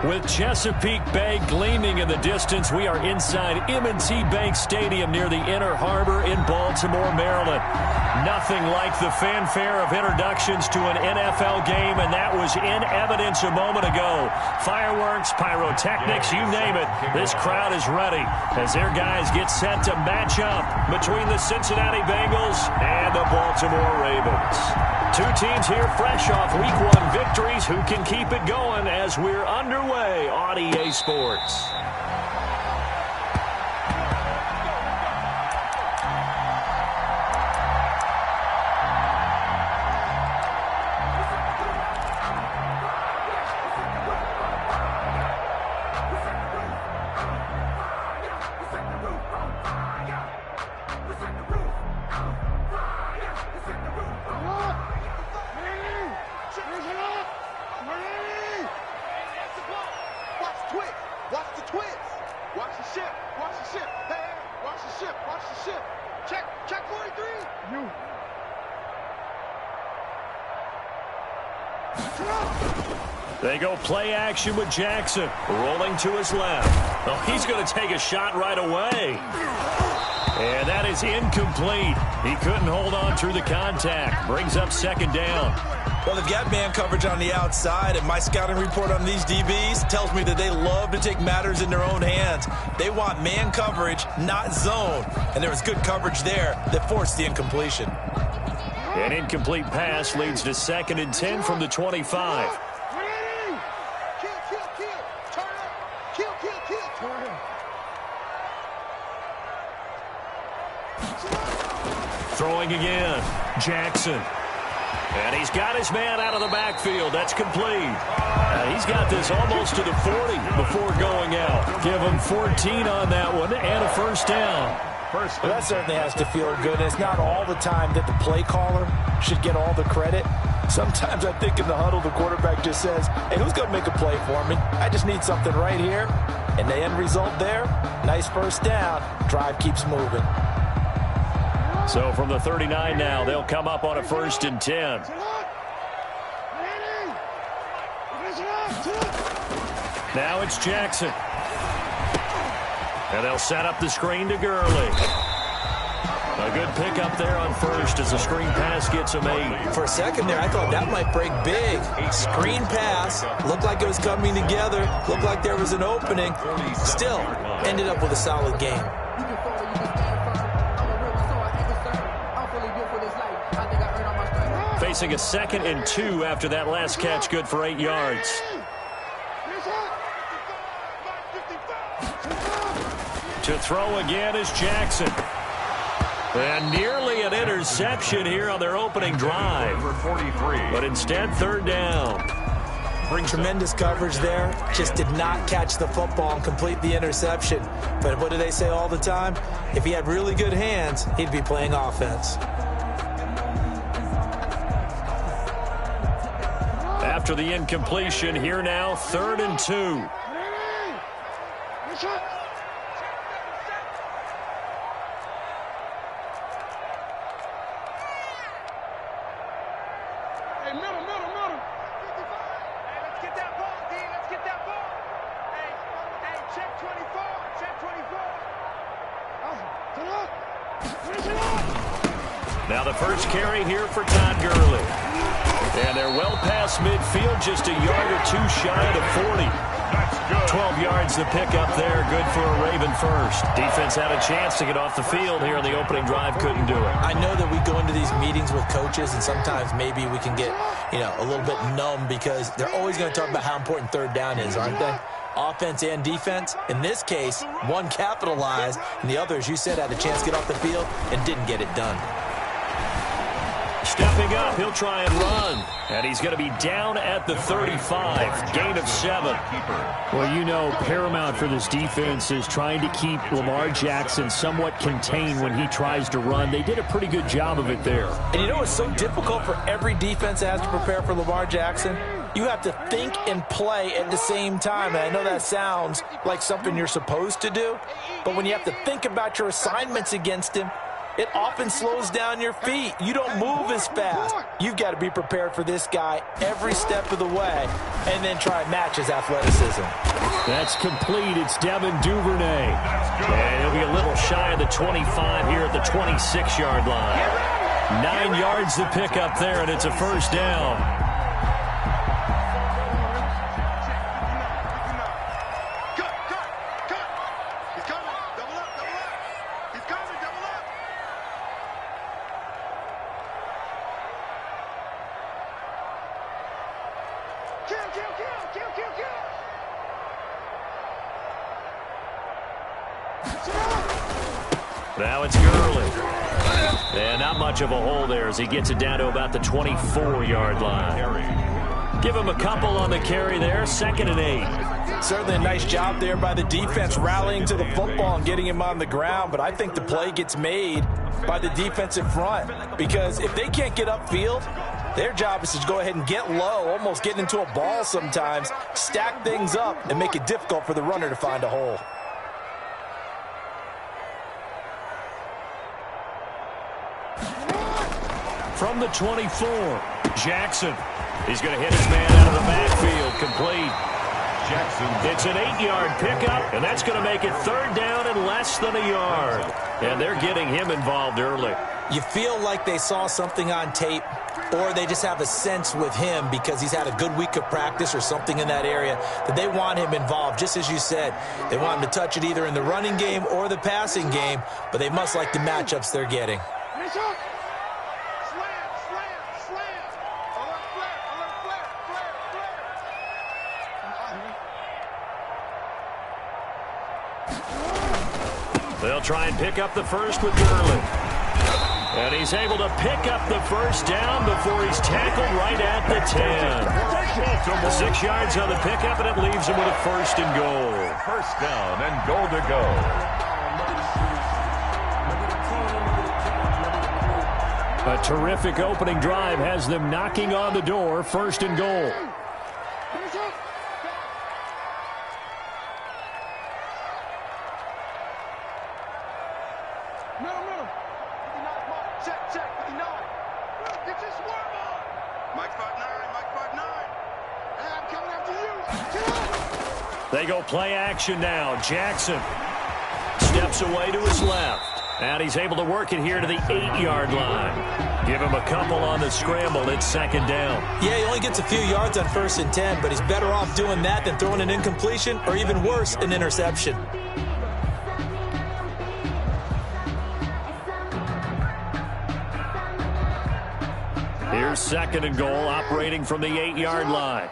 With Chesapeake Bay gleaming in the distance, we are inside M&T Bank Stadium near the Inner Harbor in Baltimore, Maryland. Nothing like the fanfare of introductions to an NFL game, and that was in evidence a moment ago. Fireworks, pyrotechnics, you name it. This crowd is ready as their guys get set to match up between the Cincinnati Bengals and the Baltimore Ravens. Two teams here fresh off Week 1 victories. Who can keep it going as we're underway on EA Sports? They go play action with Jackson, rolling to his left. Oh, he's going to take a shot right away. And that is incomplete. He couldn't hold on through the contact. Brings up second down. Well, they've got man coverage on the outside, and my scouting report on these DBs tells me that they love to take matters in their own hands. They want man coverage, not zone. And there was good coverage there that forced the incompletion. An incomplete pass leads to 2nd and 10 from the 25. Throwing again, Jackson. And he's got his man out of the backfield. That's complete. And he's got this almost to the 40 before going out. Give him 14 on that one and a first down. Well, that certainly has to feel good. It's not all the time that the play caller should get all the credit. Sometimes I think in the huddle, the quarterback just says, hey, who's going to make a play for me? I just need something right here. And the end result there, nice first down. Drive keeps moving. So from the 39 now, they'll come up on a 1st and 10. Now it's Jackson. And they'll set up the screen to Gurley. A good pickup there on first as the screen pass gets him 8. For a second there, I thought that might break big. Screen pass. Looked like it was coming together. Looked like there was an opening. Still, ended up with a solid game. Facing a 2nd and 2 after that last catch, good for 8 yards. To throw again is Jackson. And nearly an interception here on their opening drive. But instead, 3rd down. Tremendous coverage there. Just did not catch the football and complete the interception. But what do they say all the time? If he had really good hands, he'd be playing offense. After the incompletion, here now, 3rd and 2. Now the first carry here for Todd Gurley. And they're well past midfield, just a yard or 2 shy of 40. 12 yards to pick up there, good for a Raven first. Defense had a chance to get off the field here in the opening drive, couldn't do it. I know that we go into these meetings with coaches, and sometimes maybe we can get, a little bit numb because they're always going to talk about how important 3rd down is, aren't they? Offense and defense. In this case, one capitalized, and the other, as you said, had a chance to get off the field and didn't get it done. Stepping up, he'll try and run. And he's going to be down at the 35. Gain of 7. Well, paramount for this defense is trying to keep Lamar Jackson somewhat contained when he tries to run. They did a pretty good job of it there. And it's so difficult for every defense that has to prepare for Lamar Jackson. You have to think and play at the same time. And I know that sounds like something you're supposed to do. But when you have to think about your assignments against him, it often slows down your feet. You don't move as fast. You've got to be prepared for this guy every step of the way and then try and match his athleticism. That's complete. It's Devin Duvernay. And he'll be a little shy of the 25 here at the 26-yard line. 9 yards to pick up there, and it's a first down. Now it's Gurley. And not much of a hole there as he gets it down to about the 24-yard line. Give him a couple on the carry there, 2nd and 8. Certainly a nice job there by the defense rallying to the football and getting him on the ground, but I think the play gets made by the defensive front because if they can't get upfield, their job is to go ahead and get low, almost get into a ball sometimes, stack things up, and make it difficult for the runner to find a hole. From the 24, Jackson. He's going to hit his man out of the backfield, complete. Jackson. It's an 8-yard pickup, and that's going to make it 3rd down and less than a yard. And they're getting him involved early. You feel like they saw something on tape, or they just have a sense with him because he's had a good week of practice or something in that area that they want him involved. Just as you said, they want him to touch it either in the running game or the passing game, but they must like the matchups they're getting. They'll try and pick up the first with Gurley. And he's able to pick up the first down before he's tackled right at the 10. 6 yards on the pickup, and it leaves him with a 1st and goal. First down and goal to go. A terrific opening drive has them knocking on the door, 1st and goal. They go play action now. Jackson steps away to his left. And he's able to work it here to the 8-yard line. Give him a couple on the scramble. It's 2nd down. Yeah, he only gets a few yards on 1st and 10, but he's better off doing that than throwing an incompletion or even worse, an interception. Here's 2nd and goal, operating from the 8-yard line.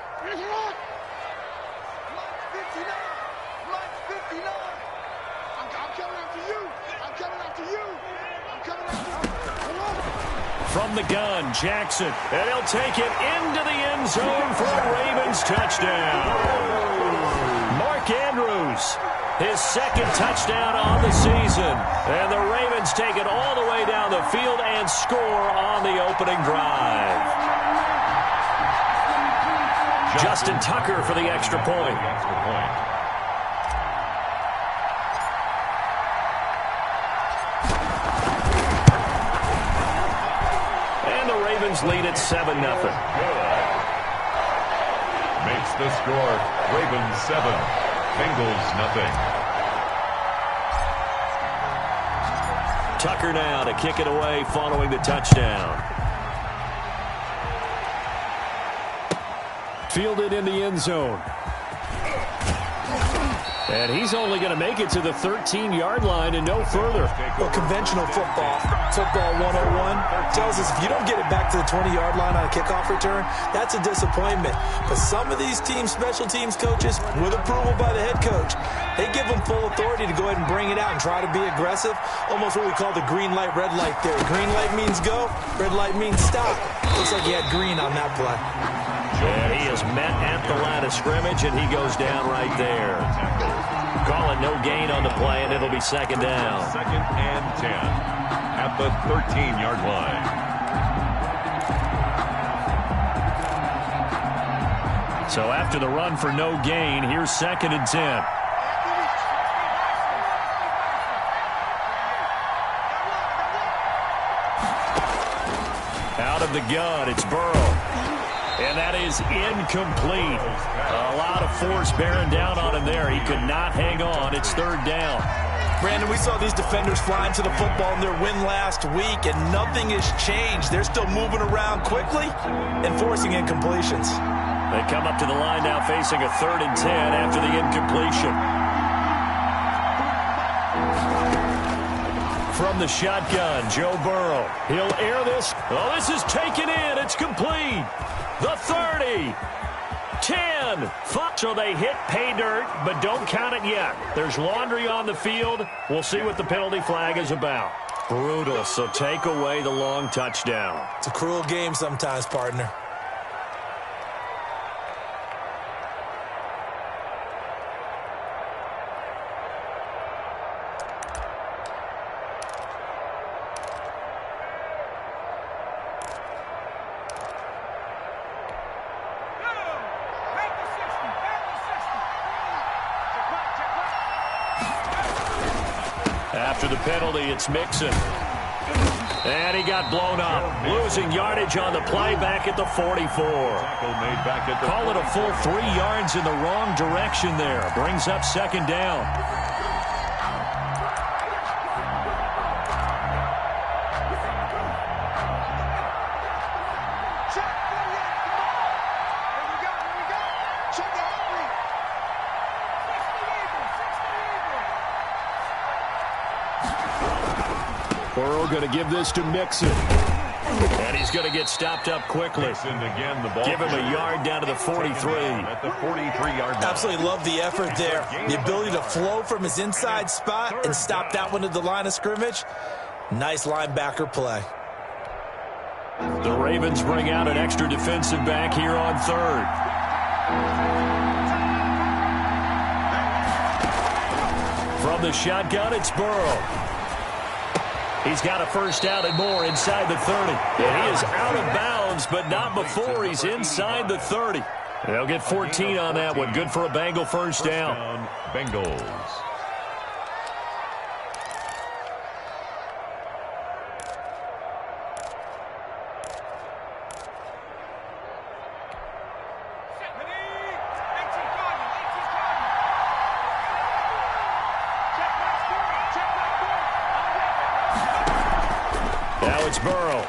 From the gun, Jackson, and he'll take it into the end zone for a Ravens touchdown. Mark Andrews, his 2nd touchdown on the season. And the Ravens take it all the way down the field and score on the opening drive. Justin Tucker for the extra point. Ravens lead at 7-0. Makes the score Ravens 7, Bengals 0. Tucker now to kick it away following the touchdown. Fielded in the end zone. And he's only going to make it to the 13-yard line and no further. Well, conventional football 101, tells us if you don't get it back to the 20-yard line on a kickoff return, that's a disappointment. But some of these special teams coaches, with approval by the head coach, they give them full authority to go ahead and bring it out and try to be aggressive. Almost what we call the green light, red light theory. Green light means go, red light means stop. Looks like he had green on that play. And he is met at the line of scrimmage, and he goes down right there. Call it no gain on the play, and it'll be 2nd down. 2nd and 10 at the 13-yard line. So after the run for no gain, here's 2nd and 10. from the gun. It's Burrow. And that is incomplete. A lot of force bearing down on him there. He could not hang on. It's third down. Brandon, we saw these defenders flying to the football in their win last week, and nothing has changed. They're still moving around quickly and forcing incompletions. They come up to the line now facing a 3rd and 10 after the incompletion. From the shotgun, Joe Burrow. He'll air this. Oh, this is taken in. It's complete. The 30. 10. 5. So they hit pay dirt, but don't count it yet. There's laundry on the field. We'll see what the penalty flag is about. Brutal, so take away the long touchdown. It's a cruel game sometimes, partner. After the penalty, it's Mixon. And he got blown up. Losing yardage on the play back at the 44. Call it a full 3 yards in the wrong direction there. Brings up 2nd down. Burrow going to give this to Mixon. And he's going to get stopped up quickly. Again, the ball give him a yard down to the 43. At the 43-yard line. Absolutely love the effort there. The ability to flow from his inside spot and stop that one at the line of scrimmage. Nice linebacker play. The Ravens bring out an extra defensive back here on 3rd. From the shotgun, it's Burrow. He's got a 1st down and more inside the 30. And he is out of bounds, but not before he's inside the 30. They'll get 14 on that one. Good for a Bengal 1st down. Bengals. Now it's Burrow.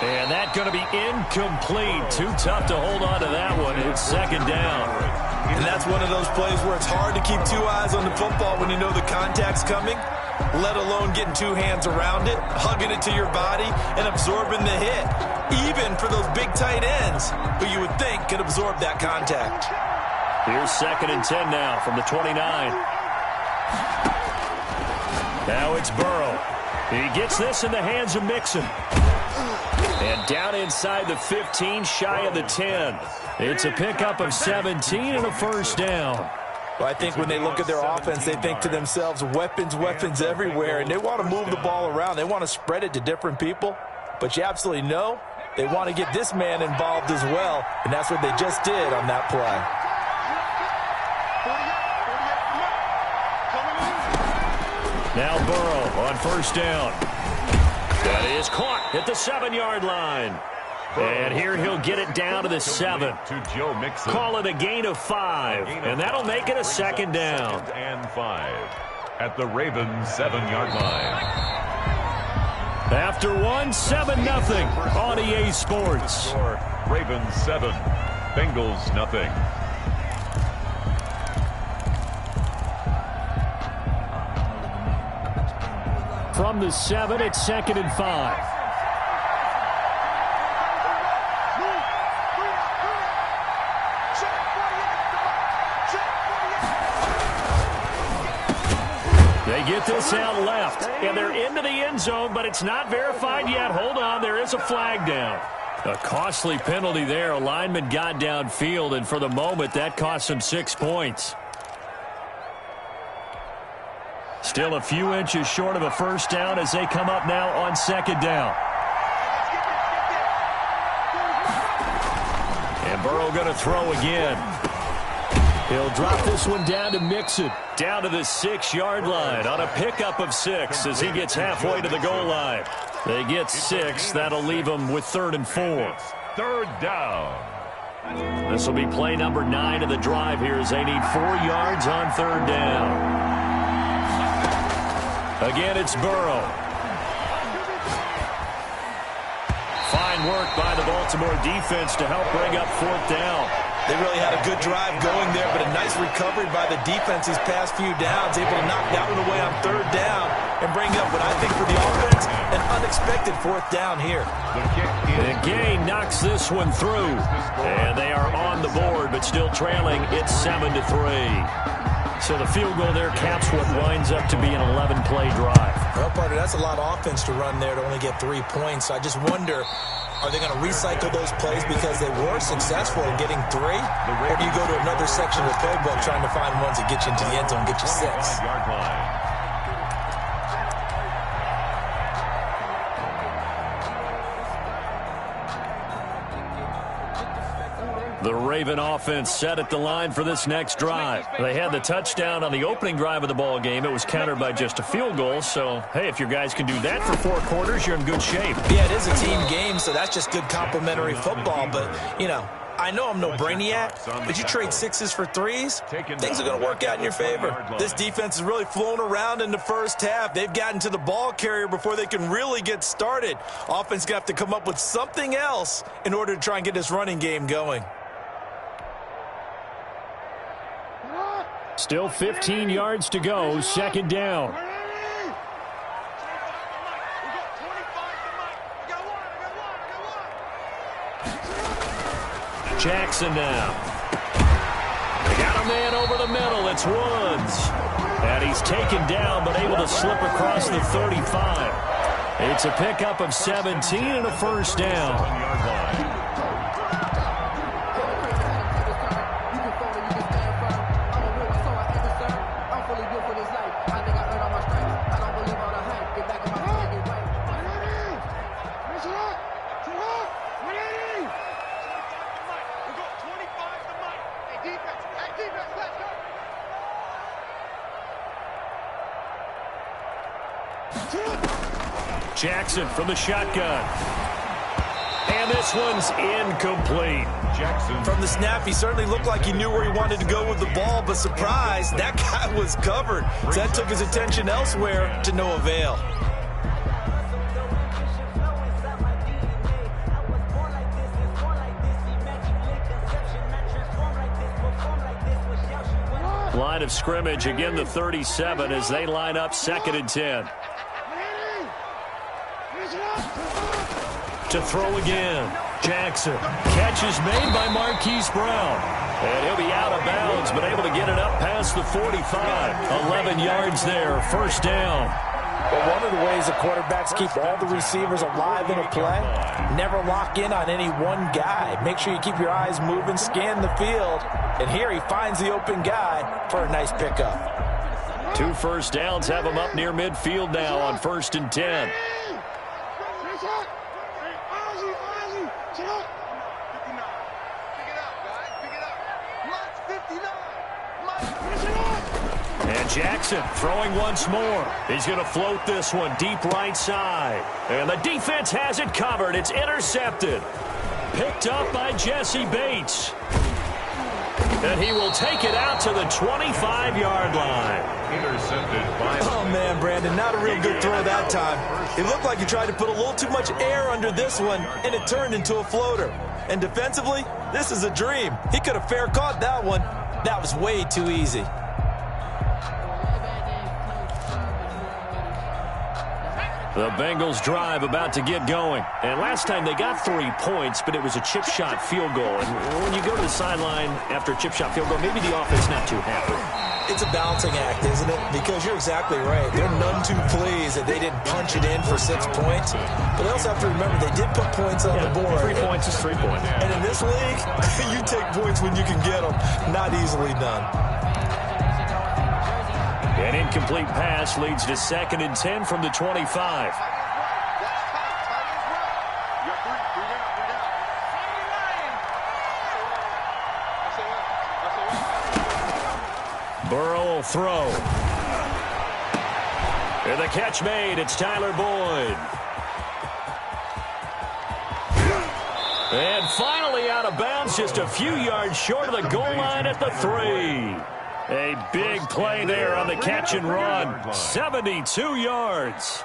And that's going to be incomplete. Too tough to hold on to that one. It's 2nd down. And that's one of those plays where it's hard to keep 2 eyes on the football when you know the contact's coming, let alone getting 2 hands around it, hugging it to your body, and absorbing the hit, even for those big tight ends who you would think could absorb that contact. Here's 2nd and 10 now from the 29. Now it's Burrow. He gets this in the hands of Mixon. And down inside the 15, shy of the 10. It's a pickup of 17 and a 1st down. Well, I think when they look at their offense, they think to themselves, weapons, weapons everywhere, and they want to move the ball around. They want to spread it to different people. But you absolutely know they want to get this man involved as well, and that's what they just did on that play. Now Burrow on 1st down. That is caught at the 7-yard line. And here he'll get it down to the 7. To Joe Mixon. Call it a gain of 5. And that'll make it a 2nd down. 2nd and 5 at the Ravens 7-yard line. After 7-0 on EA Sports. Ravens 7, Bengals nothing. From the 7, it's 2nd and 5. They get this out left, and they're into the end zone, but it's not verified yet. Hold on, there is a flag down. A costly penalty there. A lineman got downfield, and for the moment, that cost him 6 points. Still a few inches short of a 1st down as they come up now on 2nd down. And Burrow going to throw again. He'll drop this one down to Mixon. Down to the 6-yard line on a pickup of 6 as he gets halfway to the goal line. They get 6. That'll leave them with 3rd and 4. Third down. This will be play number 9 of the drive here as they need 4 yards on 3rd down. Again, it's Burrow. Fine work by the Baltimore defense to help bring up 4th down. They really had a good drive going there, but a nice recovery by the defense these past few downs, able to knock that one away on 3rd down and bring up what I think for the offense, an unexpected 4th down here. The gain knocks this one through, and they are on the board, but still trailing. It's 7-3. So the field goal there caps what winds up to be an 11-play drive. Well, partner, that's a lot of offense to run there to only get 3 points. So I just wonder, are they going to recycle those plays because they were successful in getting 3? Or do you go to another section of the playbook trying to find ones that get you into the end zone and get you 6? The Raven offense set at the line for this next drive. They had the touchdown on the opening drive of the ball game. It was countered by just a field goal. So, hey, if your guys can do that for 4 quarters, you're in good shape. Yeah, it is a team game, so that's just good complimentary football. But, you know, I know I'm no brainiac, but you trade 6s for 3s, things are going to work out in your favor. This defense is really flown around in the first half. They've gotten to the ball carrier before they can really get started. Offense got to come up with something else in order to try and get this running game going. Still 15 yards to go, 2nd down. Jackson now. They got a man over the middle. It's Woods. And he's taken down, but able to slip across the 35. It's a pickup of 17 and a 1st down. Jackson from the shotgun. And this one's incomplete. Jackson. From the snap, he certainly looked like he knew where he wanted to go with the ball, but surprise, that guy was covered. So that took his attention elsewhere to no avail. Line of scrimmage, again the 37 as they line up 2nd and 10. To throw again. Jackson. Catch is made by Marquise Brown. And he'll be out of bounds, but able to get it up past the 45. 11 yards there, 1st down. Well, one of the ways the quarterbacks keep all the receivers alive in a play, never lock in on any one guy. Make sure you keep your eyes moving, scan the field. And here he finds the open guy for a nice pickup. 2 1st downs have him up near midfield now on 1st and 10. And Jackson throwing once more. He's going to float this one deep right side. And the defense has it covered. It's intercepted. Picked up by Jesse Bates. And he will take it out to the 25-yard line. Intercepted by... Oh, man, Brandon, not a real good throw that time. It looked like he tried to put a little too much air under this one, and it turned into a floater. And defensively, this is a dream. He could have fair caught that one. That was way too easy. The Bengals drive about to get going. And last time they got 3 points, but it was a chip shot field goal. And when you go to the sideline after a chip shot field goal, maybe the offense not too happy. It's a balancing act, isn't it? Because you're exactly right. They're none too pleased that they didn't punch it in for 6 points. But they also have to remember they did put points on the board. 3 points is 3 points. And in this league, you take points when you can get them. Not easily done. An incomplete pass leads to 2nd and 10 from the 25. Burrow will throw. And the catch made. It's Tyler Boyd. And finally out of bounds, just a few yards short of the goal line at the 3. A big play there on the catch and run. 72 yards.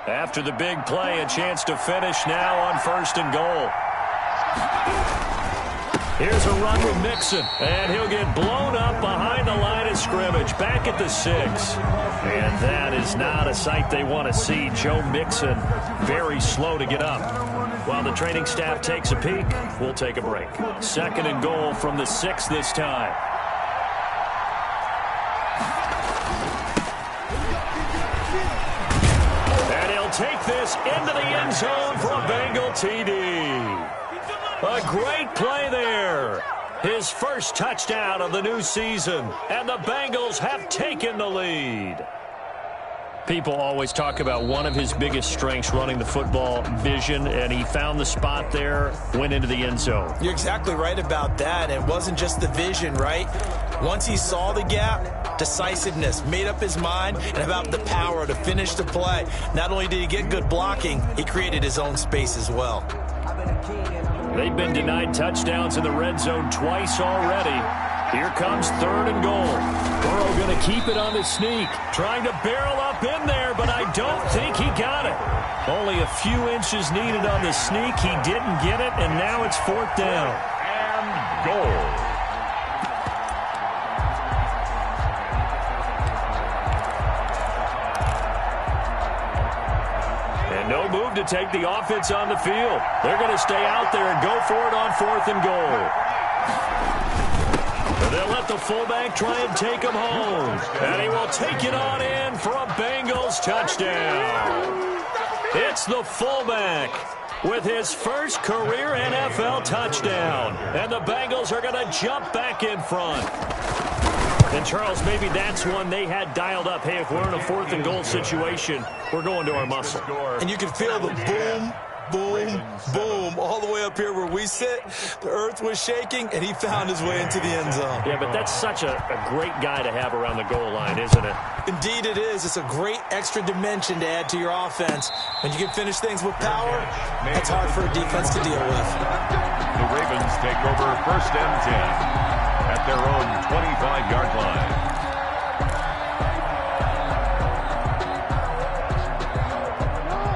After the big play, a chance to finish now on 1st and goal. Here's a run with Mixon, and he'll get blown up behind the line of scrimmage, back at the 6. And that is not a sight they want to see. Joe Mixon very slow to get up. While the training staff takes a peek, we'll take a break. 2nd and goal from the 6 this time. And he'll take this into the end zone for a Bengal TD. A great play there. His first touchdown of the new season. And the Bengals have taken the lead. People always talk about one of his biggest strengths, running the football, vision, and he found the spot there, went into the end zone. You're exactly right about that. It wasn't just the vision, right? Once he saw the gap, decisiveness, made up his mind, and about the power to finish the play. Not only did he get good blocking, he created his own space as well. They've been denied touchdowns in the red zone twice already. Here comes 3rd and goal. Burrow going to keep it on the sneak. Trying to barrel up in there, but I don't think he got it. Only a few inches needed on the sneak. He didn't get it, and now it's 4th down. And goal. No move to take the offense on the field. They're going to stay out there and go for it on 4th and goal. And they'll let the fullback try and take him home. And he will take it on in for a Bengals touchdown. It's the fullback with his first career NFL touchdown. And the Bengals are going to jump back in front. And, Charles, maybe that's one they had dialed up. Hey, if we're in a 4th and goal situation, we're going to our muscle. And you can feel the boom, boom, boom all the way up here where we sit. The earth was shaking, and he found his way into the end zone. Yeah, but that's such a great guy to have around the goal line, isn't it? Indeed it is. It's a great extra dimension to add to your offense. When you can finish things with power, that's hard for a defense to deal with. The Ravens take over 1st and 10. At their own 25-yard line.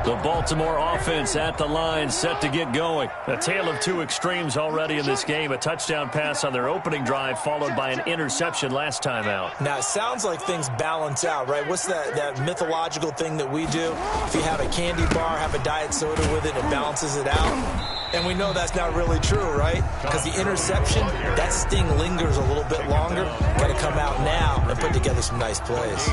The Baltimore offense at the line, set to get going. A tale of two extremes already in this game. A touchdown pass on their opening drive, followed by an interception last time out. Now, it sounds like things balance out, right? What's that mythological thing that we do? If you have a candy bar, have a diet soda with it, it balances it out. And we know that's not really true, right? Because the interception, that sting lingers a little bit longer. Got to come out now and put together some nice plays.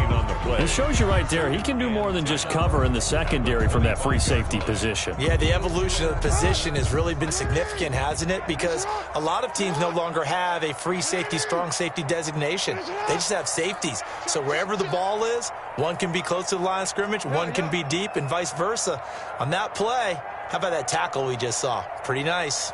It shows you right there, he can do more than just cover in the secondary from that free safety position. Yeah, the evolution of the position has really been significant, hasn't it? Because a lot of teams no longer have a free safety, strong safety designation. They just have safeties. So wherever the ball is, one can be close to the line of scrimmage, one can be deep, and vice versa. On that play, how about that tackle we just saw? Pretty nice.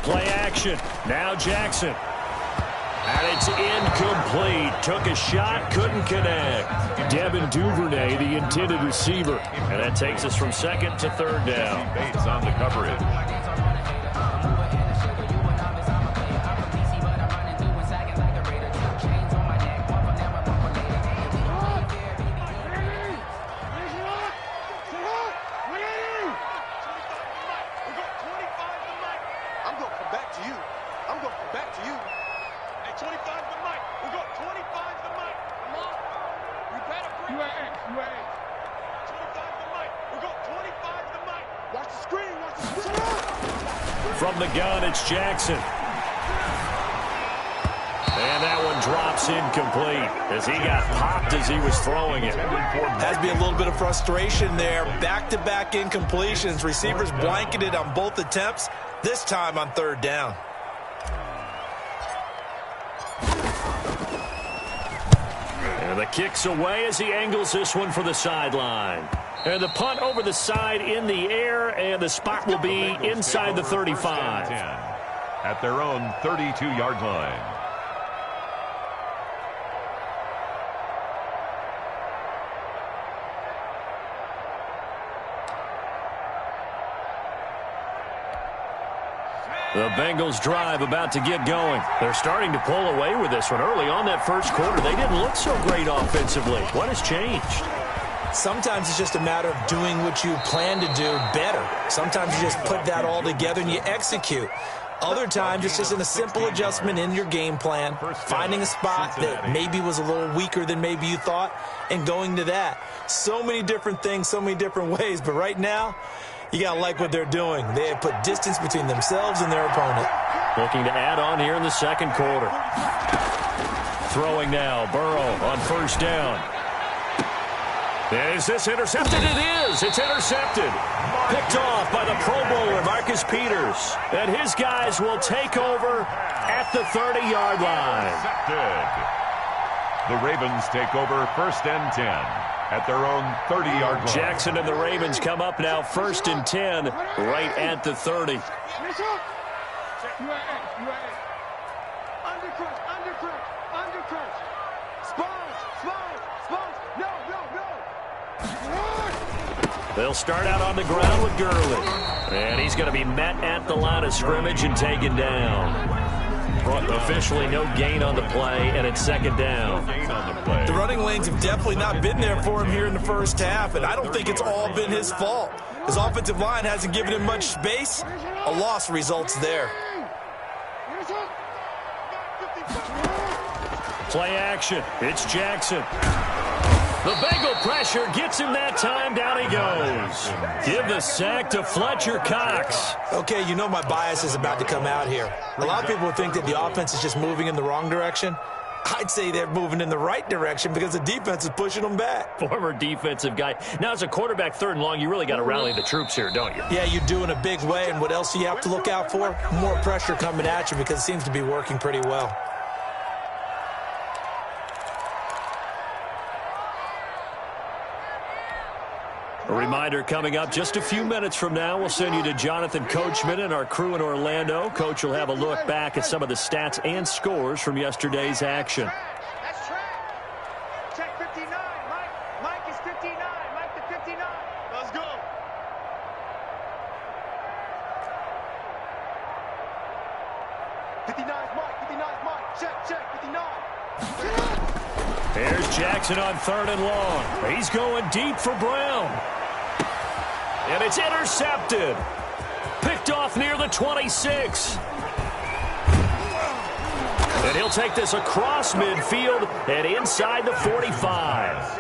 Play action. Now Jackson. And it's incomplete. Took a shot, couldn't connect. Devin Duvernay, the intended receiver. And that takes us from 2nd to 3rd down. Bates on the coverage. From the gun, it's Jackson. And that one drops incomplete as he got popped as he was throwing it. Has to be a little bit of frustration there. Back-to-back incompletions. Receivers blanketed on both attempts, this time on 3rd down. And the kick's away as he angles this one for the sideline. And the punt over the side in the air, and the spot will be inside the 35. At their own 32-yard line. The Bengals drive about to get going. They're starting to pull away with this one. Early on that first quarter, they didn't look so great offensively. What has changed? Sometimes it's just a matter of doing what you plan to do better. Sometimes you just put that all together and you execute. Other times it's just in a simple adjustment in your game plan, finding a spot that maybe was a little weaker than maybe you thought, and going to that. So many different things, so many different ways, but right now, you got to like what they're doing. They have put distance between themselves and their opponent. Looking to add on here in the second quarter. Throwing now, Burrow on first down. Is this intercepted? It is. It's intercepted. Picked off by the Pro Bowler, Marcus Peters. And his guys will take over at the 30-yard line. The Ravens take over first and 10 at their own 30-yard line. Jackson and the Ravens come up now first and 10 right at the 30. They'll start out on the ground with Gurley. And he's going to be met at the line of scrimmage and taken down. Officially no gain on the play, and it's second down. The running lanes have definitely not been there for him here in the first half, and I don't think it's all been his fault. His offensive line hasn't given him much space. A loss results there. Play action. It's Jackson. The Bengal pressure gets him that time. Down he goes. Give the sack to Fletcher Cox. Okay, you know my bias is about to come out here. A lot of people think that the offense is just moving in the wrong direction. I'd say they're moving in the right direction because the defense is pushing them back. Former defensive guy. Now, as a quarterback, third and long, you really got to rally the troops here, don't you? Yeah, you do in a big way. And what else do you have to look out for? More pressure coming at you because it seems to be working pretty well. A reminder coming up just a few minutes from now, we'll send you to Jonathan Coachman and our crew in Orlando. Coach will have a look back at some of the stats and scores from yesterday's action. That's track. Check 59. Mike is 59. Mike the 59. Let's go. Check 59. There's Jackson on third and long. He's going deep for Brown. And it's intercepted. Picked off near the 26. And he'll take this across midfield and inside the 45.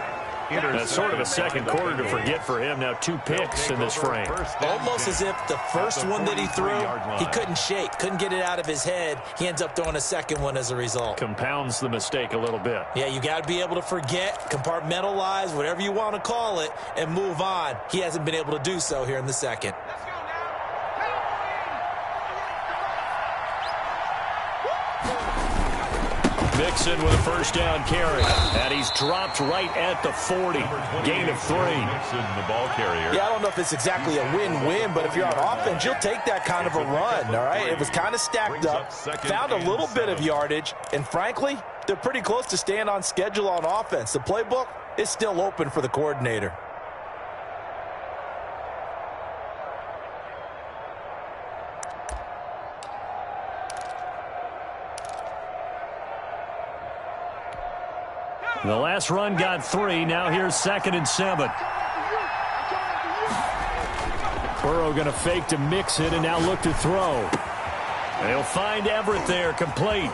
That's sort of a second quarter to forget for him. Now 2 picks in this frame. Almost as if the first one that he threw, he couldn't shake, couldn't get it out of his head. He ends up throwing a second one as a result. Compounds the mistake a little bit. Yeah, you got to be able to forget, compartmentalize, whatever you want to call it, and move on. He hasn't been able to do so here in the second. Mixon with a first down carry. And he's dropped right at the 40. Gain of 3. Mixon, the ball carrier. Yeah, I don't know if it's exactly a win-win, but if you're on offense, you'll take that kind of a run, all right? It was kind of stacked up, found a little bit of yardage, and frankly, they're pretty close to staying on schedule on offense. The playbook is still open for the coordinator. The last run got 3. Now here's 2nd and 7. Burrow going to fake to Mixon and now look to throw. And he'll find Everett there, complete.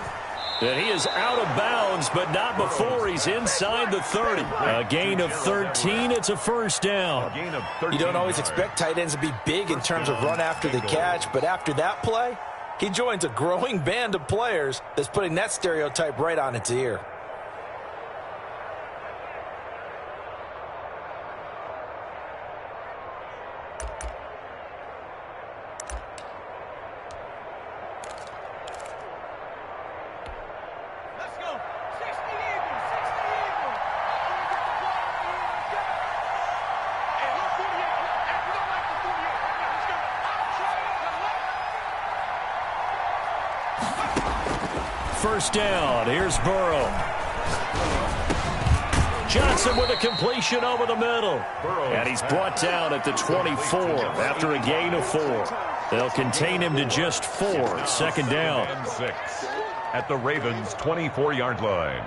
And he is out of bounds, but not before he's inside the 30. A gain of 13. It's a first down. You don't always expect tight ends to be big in terms of run after the catch, but after that play, he joins a growing band of players that's putting that stereotype right on its ear. first down. Here's Burrow. Johnson with a completion over the middle. And he's brought down at the 24 after a gain of 4. They'll contain him to just 4. Second down. And 6 at the Ravens' 24-yard line.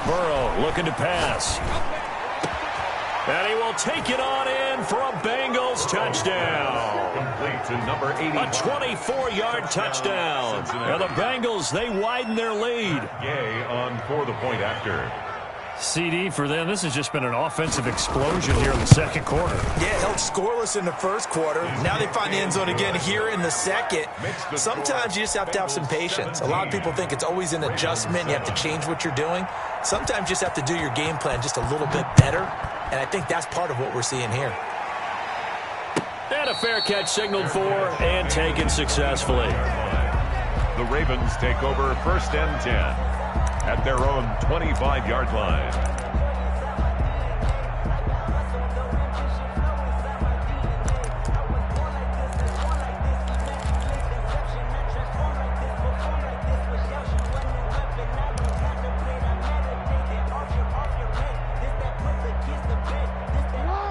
Burrow looking to pass. And he will take it on in for a Bengals touchdown. Complete to number 80. A 24-yard touchdown. And the Bengals, they widen their lead. Gay on for the point after. CD for them, this has just been an offensive explosion here in the second quarter. Yeah, held scoreless in the first quarter. Now they find the end zone again here in the second. Sometimes you just have to have some patience. A lot of people think it's always an adjustment. You have to change what you're doing. Sometimes you just have to do your game plan just a little bit better. And I think that's part of what we're seeing here. And a fair catch signaled for and taken successfully. The Ravens take over first and 10 at their own 25-yard line.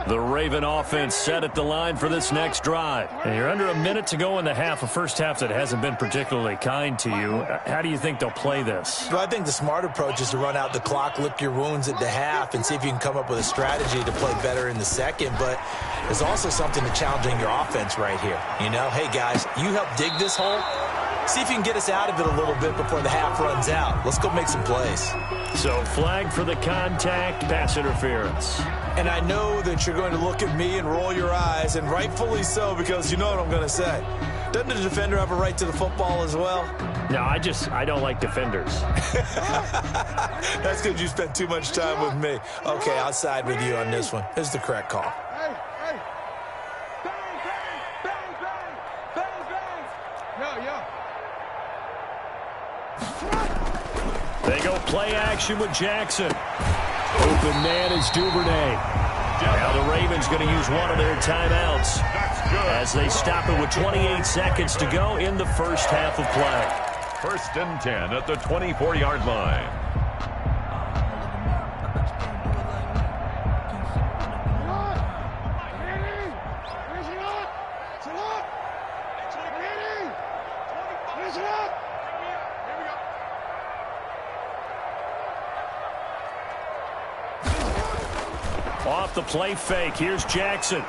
The Raven offense set at the line for this next drive. And you're under a minute to go in the half, a first half that hasn't been particularly kind to you. How do you think they'll play this? Well, I think the smart approach is to run out the clock, lick your wounds at the half, and see if you can come up with a strategy to play better in the second. But there's also something to challenging your offense right here. You know, hey, guys, you help dig this hole. See if you can get us out of it a little bit before the half runs out. Let's go make some plays. So flag for the contact, pass interference. And I know that you're going to look at me and roll your eyes, and rightfully so, because you know what I'm going to say. Doesn't the defender have a right to the football as well? No, I don't like defenders. That's because you spent too much time with me. Okay, I'll side with you on this one. This is the correct call. Hey, hey. Bang, bang, bang, bang, bang. Yo, yo. They go play action with Jackson. Open man is Duvernay. Now the Ravens going to use one of their timeouts as they stop it with 28 seconds to go in the first half of play. First and 10 at the 24-yard line. Off the play fake, here's Jackson.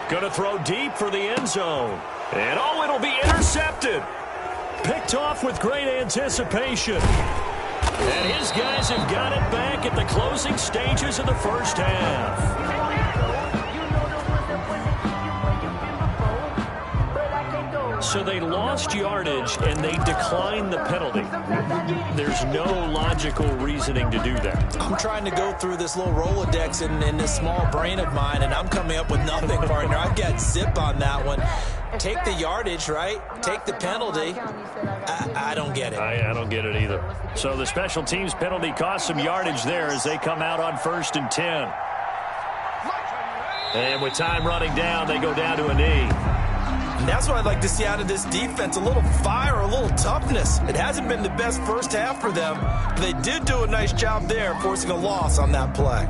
Going to throw deep for the end zone. And oh, it'll be intercepted. Picked off with great anticipation. And his guys have got it back at the closing stages of the first half. So they lost yardage and they declined the penalty. There's no logical reasoning to do that. I'm trying to go through this little Rolodex in this small brain of mine, and I'm coming up with nothing, partner. I've got zip on that one. Take the yardage, right? Take the penalty. I don't get it. I don't get it either. So the special teams penalty cost some yardage there as they come out on first and 10. And with time running down, they go down to a knee. And that's what I'd like to see out of this defense, a little fire, a little toughness. It hasn't been the best first half for them, but they did do a nice job there, forcing a loss on that play.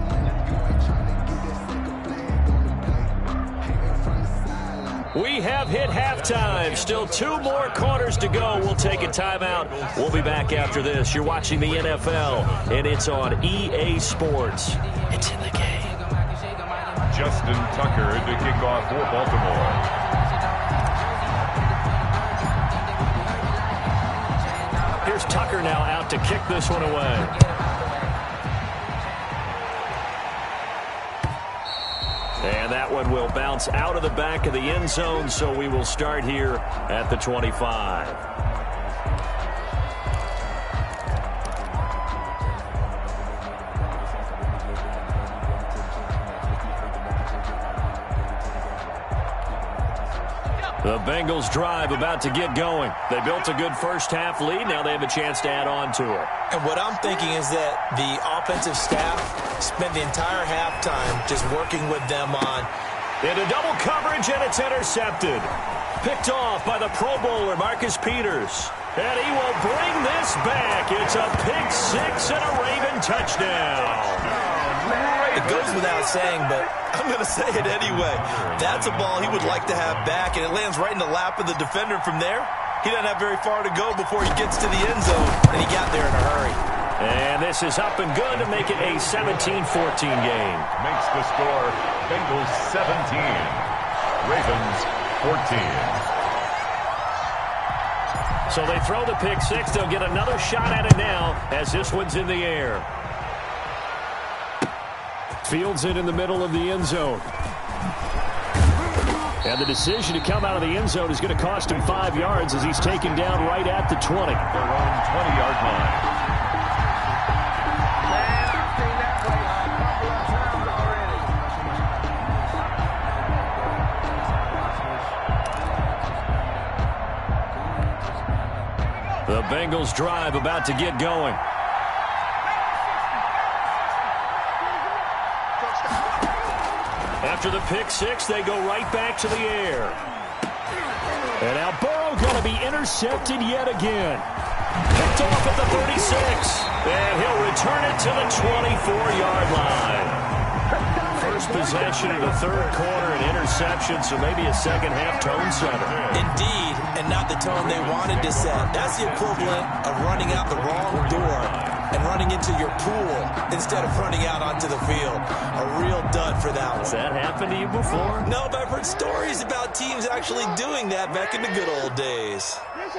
We have hit halftime. Still 2 more quarters to go. We'll take a timeout. We'll be back after this. You're watching the NFL, and it's on EA Sports. It's in the game. Justin Tucker to kick off for Baltimore. Here's Tucker now out to kick this one away. And that one will bounce out of the back of the end zone, so we will start here at the 25. The Bengals drive about to get going. They built a good first-half lead. Now they have a chance to add on to it. And what I'm thinking is that the offensive staff spent the entire halftime just working with them on. Into double coverage, and it's intercepted. Picked off by the Pro Bowler, Marcus Peters. And he will bring this back. It's a pick six and a Raven touchdown. It goes without saying, but I'm going to say it anyway. That's a ball he would like to have back, and it lands right in the lap of the defender from there. He doesn't have very far to go before he gets to the end zone, and he got there in a hurry. And this is up and good to make it a 17-14 game. Makes the score Bengals 17, Ravens 14. So they throw the pick six. They'll get another shot at it now as this one's in the air. Fields it in the middle of the end zone. And the decision to come out of the end zone is going to cost him 5 yards as he's taken down right at the 20. Their own 20-yard line. The Bengals drive about to get going. After the pick six, they go right back to the air. And now Burrow going to be intercepted yet again. Picked off at the 36. And he'll return it to the 24-yard line. First possession of the third quarter, an interception, so maybe a second-half tone setter. Indeed, and not the tone they wanted to set. That's the equivalent of running out the wrong door and running into your pool instead of running out onto the field. A real dud for that one. Has that happened to you before? No, but I've heard stories about teams actually doing that back in the good old days. Let's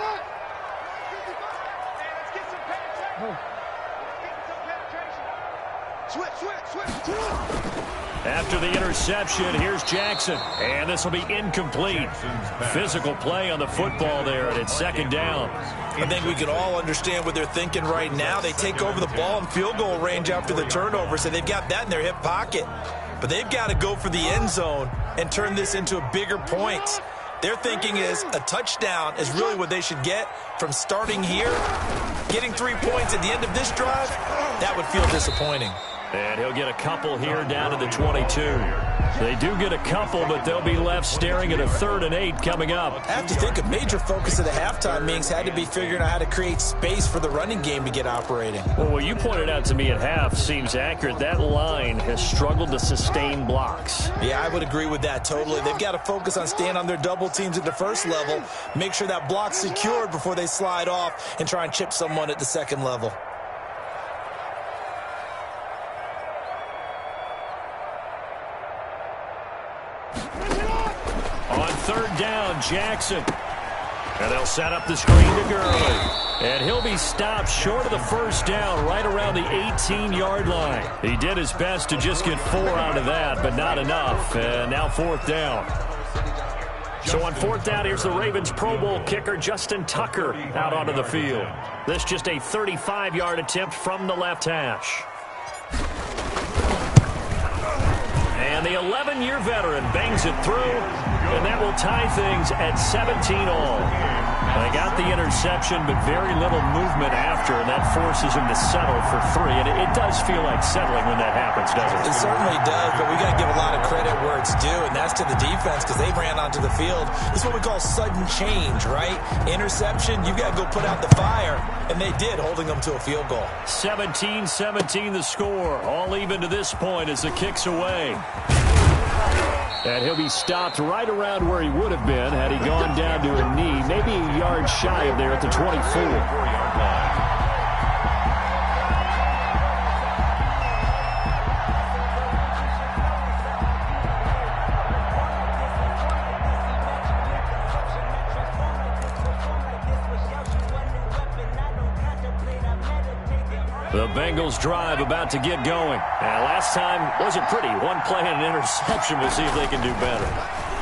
get some penetration. Switch. After the interception, here's Jackson. And this will be incomplete. Physical play on the football there, and it's second down. I think we can all understand what they're thinking right now. They take over the ball in field goal range after the turnover, so they've got that in their hip pocket. But they've got to go for the end zone and turn this into a bigger point. Their thinking is a touchdown is really what they should get from starting here. Getting 3 points at the end of this drive, that would feel disappointing. And he'll get a couple here down to the 22. They do get a couple, but they'll be left staring at a 3rd and 8 coming up. I have to think a major focus of the halftime meetings had to be figuring out how to create space for the running game to get operating. Well, what you pointed out to me at half seems accurate. That line has struggled to sustain blocks. Yeah, I would agree with that totally. They've got to focus on staying on their double teams at the first level, make sure that block's secured before they slide off and try and chip someone at the second level. On 3rd down, Jackson. And they'll set up the screen to Gurley. And he'll be stopped short of the first down right around the 18-yard line. He did his best to just get 4 out of that, but not enough. And now 4th down. So on 4th down, here's the Ravens Pro Bowl kicker, Justin Tucker, out onto the field. This just a 35-yard attempt from the left hash. And the 11-year veteran bangs it through, and that will tie things at 17-all. They got the interception, but very little movement after, and that forces him to settle for 3. And it does feel like settling when that happens, doesn't it? It certainly does, but we got to give a lot of credit where it's due, and that's to the defense because they ran onto the field. This is what we call sudden change, right? Interception, you got to go put out the fire, and they did, holding them to a field goal. 17-17 the score, all even to this point as the kick's away. And he'll be stopped right around where he would have been had he gone down to a knee, maybe a yard shy of there at the 24-yard line. The Bengals drive about to get going. And last time wasn't pretty. One play and an interception. We'll see if they can do better.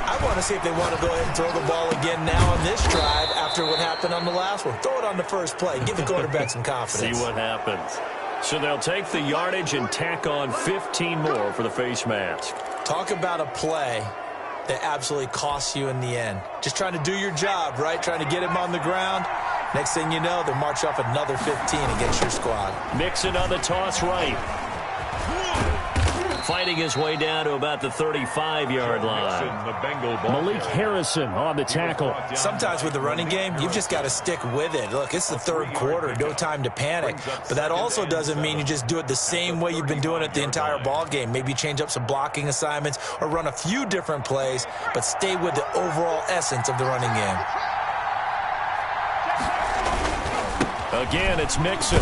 I want to see if they want to go ahead and throw the ball again now on this drive after what happened on the last one. Throw it on the first play. Give the quarterback some confidence. See what happens. So they'll take the yardage and tack on 15 more for the face mask. Talk about a play that absolutely costs you in the end. Just trying to do your job, right? Trying to get him on the ground. Next thing you know, they'll march off another 15 against your squad. Mixon on the toss right. Fighting his way down to about the 35-yard line. Malik Harrison on the tackle. Sometimes with the running game, you've just got to stick with it. Look, it's the third quarter, no time to panic. But that also doesn't mean you just do it the same way you've been doing it the entire ball game. Maybe change up some blocking assignments or run a few different plays, but stay with the overall essence of the running game. Again, it's Mixon.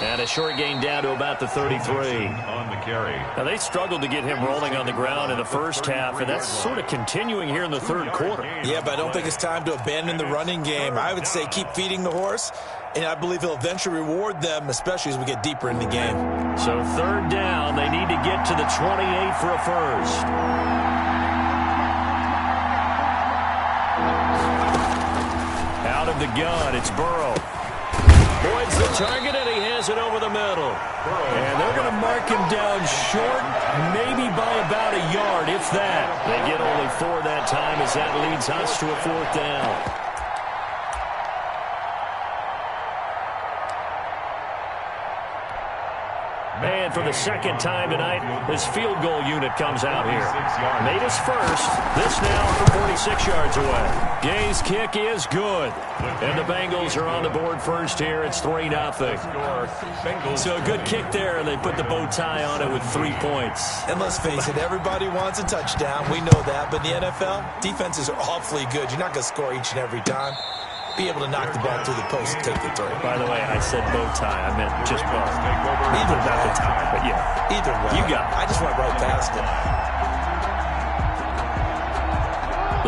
And a short gain down to about the 33. On the carry. Now, they struggled to get him rolling on the ground in the first half, and that's sort of continuing here in the third quarter. Yeah, but I don't think it's time to abandon the running game. I would say keep feeding the horse, and I believe he'll eventually reward them, especially as we get deeper in the game. So third down, they need to get to the 28 for a first. Out of the gun, it's Burrow. Boyd's the target, and he has it over the middle. And they're going to mark him down short, maybe by about a yard, if that. They get only 4 that time as that leads us to a fourth down. And for the second time tonight, his field goal unit comes out here. Made his first. This now from 46 yards away. Gay's kick is good. And the Bengals are on the board first here. It's 3-0. So a good kick there, and they put the bow tie on it with 3 points. And let's face it, everybody wants a touchdown. We know that. But in the NFL, defenses are awfully good. You're not going to score each and every time. Be able to knock the ball through the post and take the throw. By the way, I said bow tie. I meant just bow. Either not the tie, but yeah. Either way. You got it. I just went right past it.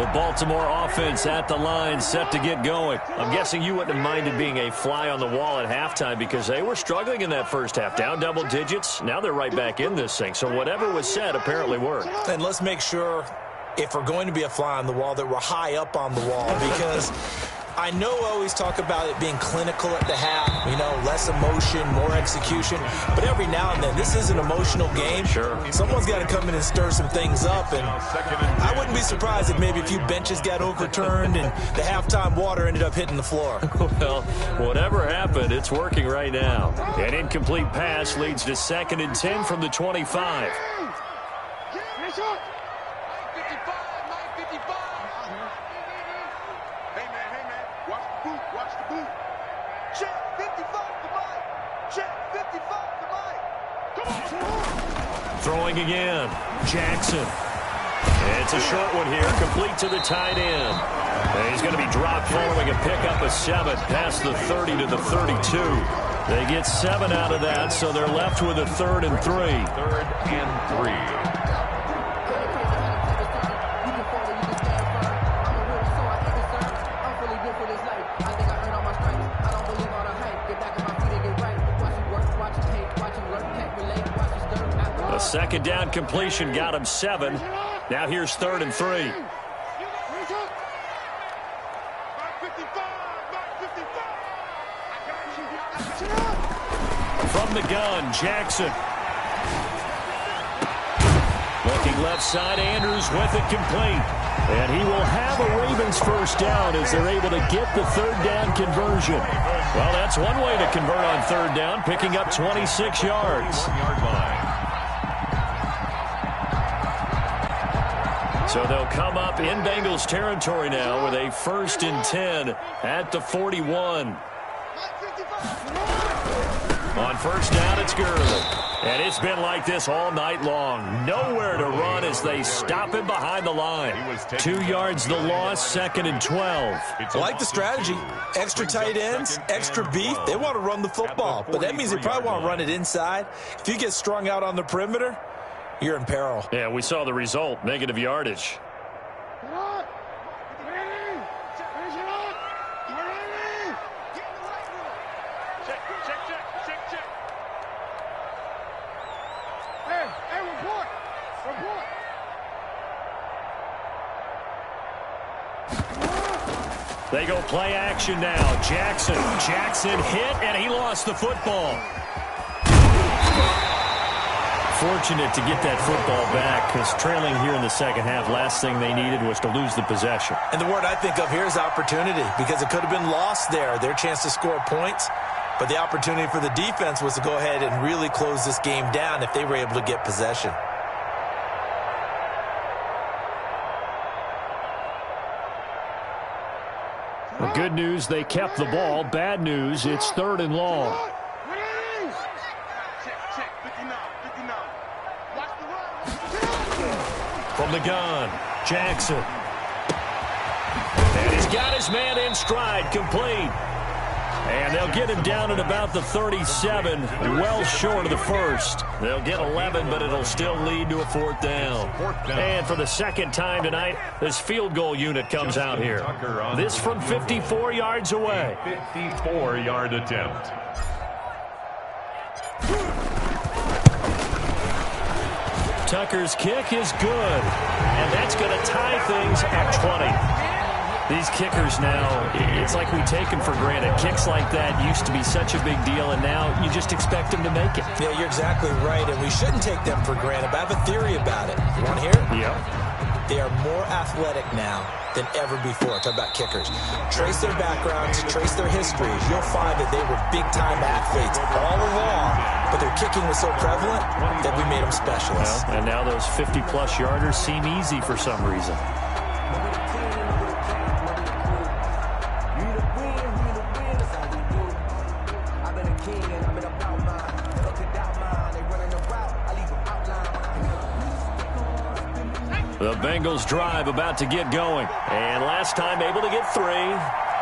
The Baltimore offense at the line, set to get going. I'm guessing you wouldn't have minded being a fly on the wall at halftime because they were struggling in that first half. Down double digits. Now they're right back in this thing. So whatever was said apparently worked. And let's make sure, if we're going to be a fly on the wall, that we're high up on the wall, because I know I always talk about it being clinical at the half, you know, less emotion, more execution. But every now and then, this is an emotional game. Sure. Someone's got to come in and stir some things up. And I wouldn't be surprised if maybe a few benches got overturned and the halftime water ended up hitting the floor. Well, whatever happened, it's working right now. An incomplete pass leads to 2nd and 10 from the 25. Throwing again, Jackson. It's a short one here, complete to the tight end. And he's going to be dropped following a pickup of 7 past the 30 to the 32. They get 7 out of that, so they're left with a 3rd and 3. 3rd and 3. A second down completion got him 7. Now here's 3rd and 3. From the gun, Jackson. Looking left side, Andrews with it complete. And he will have a Ravens first down as they're able to get the 3rd down conversion. Well, that's one way to convert on 3rd down, picking up 26 yards. So they'll come up in Bengals territory now with a 1st and 10 at the 41. On first down, it's Gurley. And it's been like this all night long. Nowhere to run as they stop him behind the line. 2 yards the loss, 2nd and 12. I like the strategy. Extra tight ends, extra beef. They want to run the football. But that means they probably want to run it inside. If you get strung out on the perimeter, you're in peril. Yeah, we saw the result, negative yardage. They go play action now. Jackson hit, and he lost the football. Fortunate to get that football back, because trailing here in the second half, last thing they needed was to lose the possession. And the word I think of here is opportunity, because it could have been lost there, their chance to score points. But the opportunity for the defense was to go ahead and really close this game down if they were able to get possession. Well, good news, they kept the ball. Bad news, it's 3rd and long. From the gun, Jackson. And he's got his man in stride, complete. And they'll get him down at about the 37, well short of the first. They'll get 11, but it'll still lead to a 4th down. And for the second time tonight, this field goal unit comes out here. This from 54 yards away. 54-yard attempt. Tucker's kick is good, and that's going to tie things at 20. These kickers now, it's like we take them for granted. Kicks like that used to be such a big deal, and now you just expect them to make it. Yeah, you're exactly right, and we shouldn't take them for granted. But I have a theory about it. You want to hear it? Yep. They are more athletic now than ever before. Talk about kickers. Trace their backgrounds, trace their histories. You'll find that they were big-time athletes all along, but their kicking was so prevalent that we made them specialists. Well, and now those 50-plus yarders seem easy for some reason. The Bengals drive about to get going. And last time able to get 3.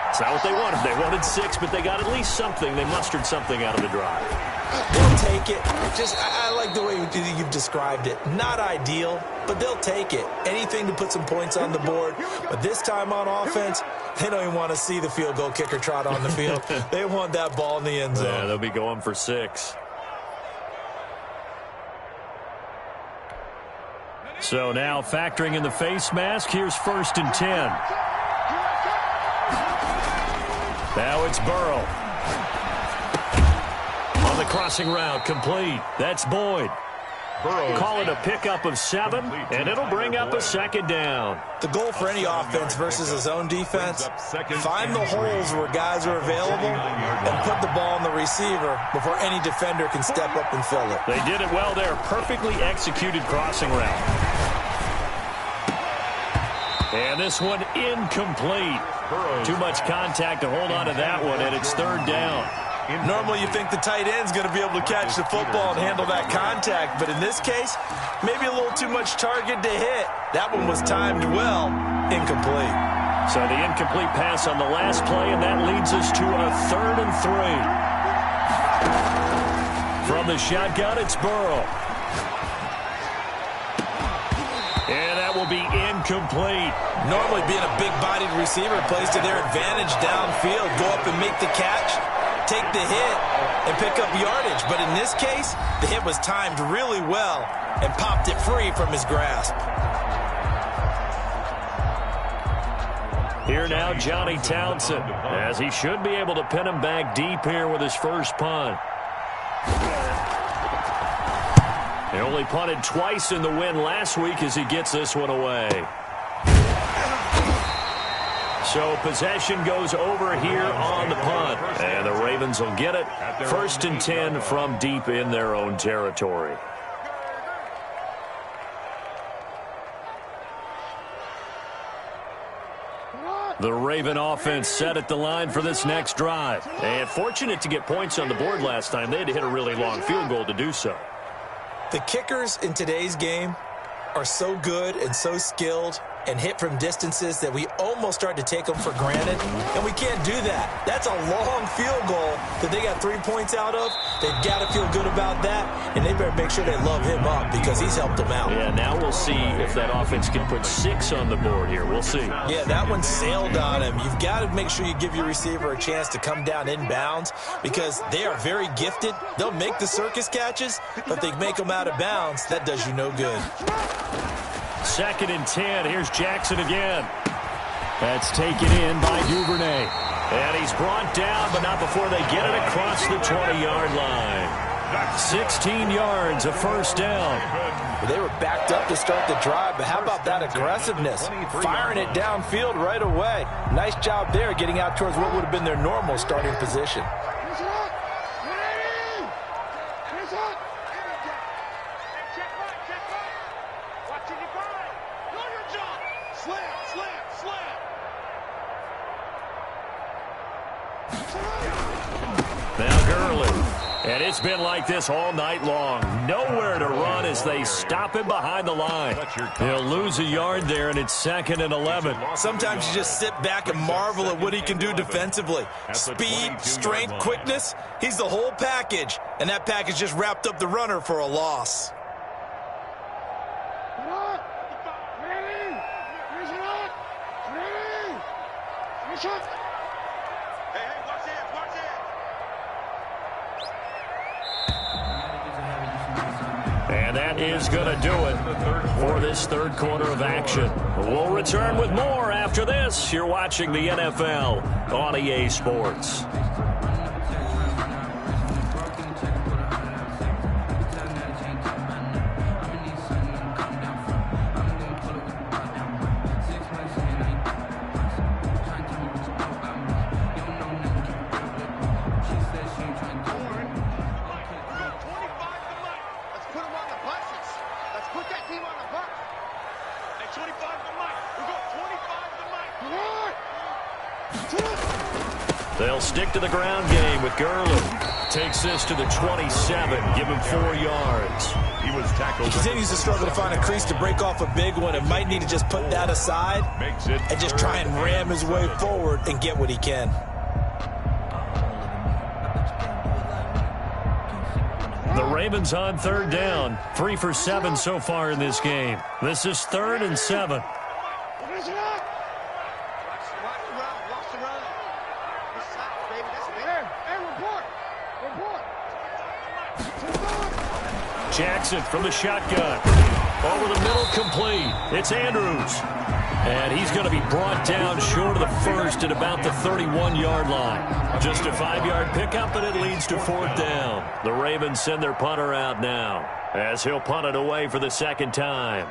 It's not what they wanted. They wanted 6, but they got at least something. They mustered something out of the drive. They'll take it. I like the way you've described it. Not ideal, but they'll take it. Anything to put some points on the board. But this time on offense, they don't even want to see the field goal kicker trot on the field. They want that ball in the end zone. Yeah, they'll be going for 6. So now factoring in the face mask, here's 1st and 10. Now it's Burrow. On the crossing route, complete. That's Boyd. Call it a pickup of 7, and it'll bring up a 2nd down. The goal for any offense versus a zone defense, find the holes where guys are available and put the ball on the receiver before any defender can step up and fill it. They did it well there. Perfectly executed crossing route. And this one incomplete. Too much contact to hold on to that one, and it's 3rd down. Normally you think the tight end's going to be able to catch the football and handle that contact, but in this case, maybe a little too much target to hit. That one was timed well, incomplete. So the incomplete pass on the last play, and that leads us to a 3rd and 3. From the shotgun, it's Burrow. And that will be incomplete. Normally being a big-bodied receiver plays to their advantage downfield. Go up and make the catch, take the hit, and pick up yardage. But in this case, the hit was timed really well and popped it free from his grasp. Here now, Johnny Townsend, as he should be able to pin him back deep here with his first punt. He only punted twice in the win last week as he gets this one away. So possession goes over here on the punt, and the Ravens will get it. 1st and 10 from deep in their own territory. The Raven offense set at the line for this next drive. And fortunate to get points on the board last time. They had to hit a really long field goal to do so. The kickers in today's game are so good and so skilled and hit from distances that we almost start to take them for granted, and we can't do that. That's a long field goal that they got 3 points out of. They've got to feel good about that, and they better make sure they love him up because he's helped them out. Yeah, now we'll see if that offense can put 6 on the board here. We'll see. Yeah, that one sailed on him. You've got to make sure you give your receiver a chance to come down inbounds because they are very gifted. They'll make the circus catches, but if they make them out of bounds, that does you no good. 2nd and 10. Here's Jackson again. That's taken in by Duvernay. And he's brought down, but not before they get it across the 20-yard line. 16 yards, a first down. They were backed up to start the drive, but how about that aggressiveness? Firing it downfield right away. Nice job there getting out towards what would have been their normal starting position. Now Gurley. And it's been like this all night long. Nowhere to run as they stop him behind the line. He'll lose a yard there, and it's 2nd and 11. Sometimes you just sit back and marvel at what he can do defensively. Speed, strength, quickness, he's the whole package. And that package just wrapped up the runner for a loss. And that is going to do it for this third quarter of action. We'll return with more after this. You're watching the NFL on EA Sports. They'll stick to the ground game with Gurley. Takes this to the 27. Give him 4 yards. He was tackled. He continues to struggle to find a crease to break off a big one and might need to just put that aside and just try and ram his way forward and get what he can. The Ravens on 3rd down. 3 for 7 so far in this game. This is 3rd and 7. Jackson from the shotgun. Over the middle, complete. It's Andrews. And he's going to be brought down short of the first at about the 31-yard line. Just a 5-yard pickup, and it leads to 4th down. The Ravens send their punter out now as he'll punt it away for the 2nd time.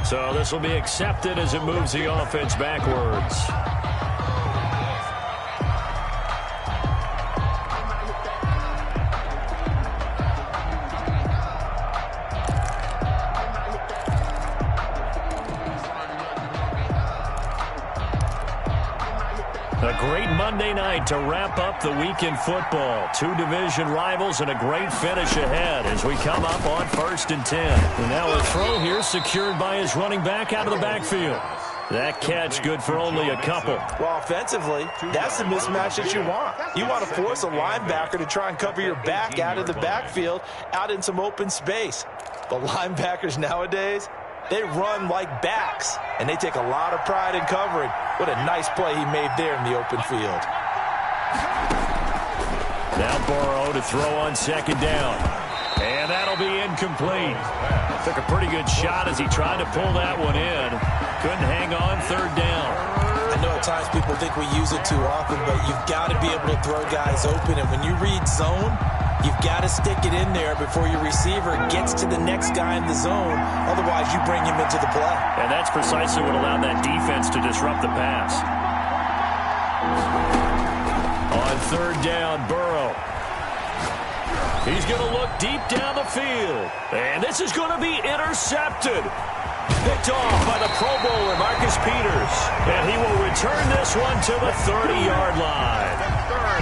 So this will be accepted as it moves the offense backwards. A great Monday night to wrap up the weekend football. 2 division rivals and a great finish ahead as we come up on 1st and 10. And now a throw here secured by his running back out of the backfield. That catch good for only a couple. Well, offensively, that's the mismatch that you want. You want to force a linebacker to try and cover your back out of the backfield, out in some open space. The linebackers nowadays, they run like backs, and they take a lot of pride in covering. What a nice play he made there in the open field. Now Burrow to throw on 2nd down. And that'll be incomplete. Took a pretty good shot as he tried to pull that one in. Couldn't hang on 3rd down. I know at times people think we use it too often, but you've got to be able to throw guys open. And when you read zone, you've got to stick it in there before your receiver gets to the next guy in the zone. Otherwise, you bring him into the play. And that's precisely what allowed that defense to disrupt the pass. On 3rd down, Burrow. He's going to look deep down the field. And this is going to be intercepted. Picked off by the Pro Bowler, Marcus Peters. And he will return this one to the 30-yard line.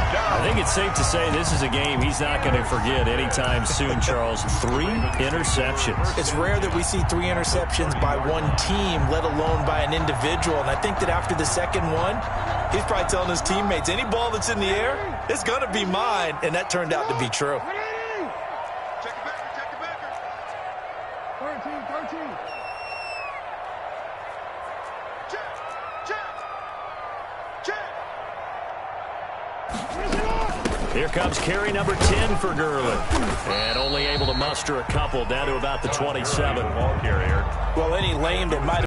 I think it's safe to say this is a game he's not going to forget anytime soon, Charles. 3 interceptions. It's rare that we see 3 interceptions by one team, let alone by an individual. And I think that after the second one, he's probably telling his teammates, any ball that's in the air, it's going to be mine. And that turned out to be true. Check the backer, check the backer. 13. Check. Here comes carry number 10 for Gurley. And only able to muster a couple, down to about the 27. Ball carrier. Well, any lane that might